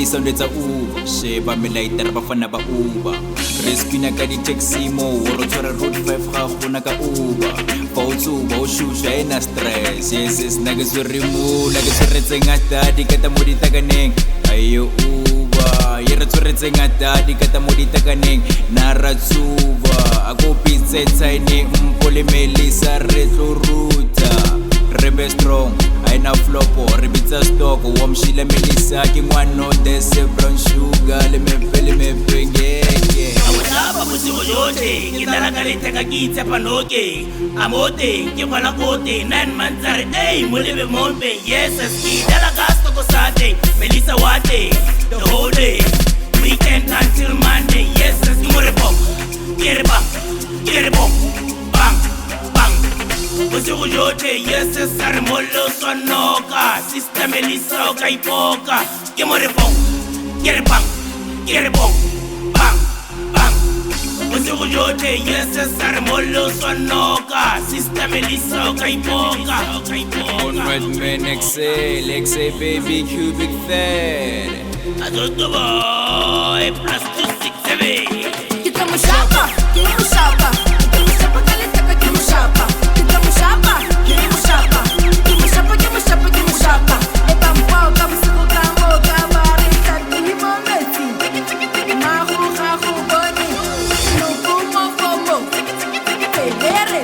sound etsa Uber sheba melaitara bafana ba Uber re spina ka di-taxi mo ro tshwara road 5 ga gona ka Uber fa o tsuba o shusha ena stress yes nna ke tshwere mola ke tshweretse ngata di kata mo ditakaneng ayo Uber ye re tshweretse ngata di kata mo ditakaneng na ra tsuba a go pitse tsaine mpole melisa re tlo ruta re be strong aina flopo re bitsa stock wa mshila melisa ke ngwano dese brown sugar le mepe ngeke Ababa musigo yote kitala kare teka kitsa panoke amote ke bana kote 9 months are hey mulebe mombe yes skidala gasto ko sate melisa wate the whole day weekend until Monday yes skimore pop kere bang bang bang musigo yote yes sare mollo sonoka system melisa kaipoka kemore pop kere bang bang musigo yote yes sare mollo sonoka system melisa kaipoka on red man XA baby cubic third azoto boy plus 267 Kita mo shapa, kalitaka kita mo shapa. Kita mo shapa, e pampoka musigo kamo kabari tatini momenti. Mahu boni, no como, pelere,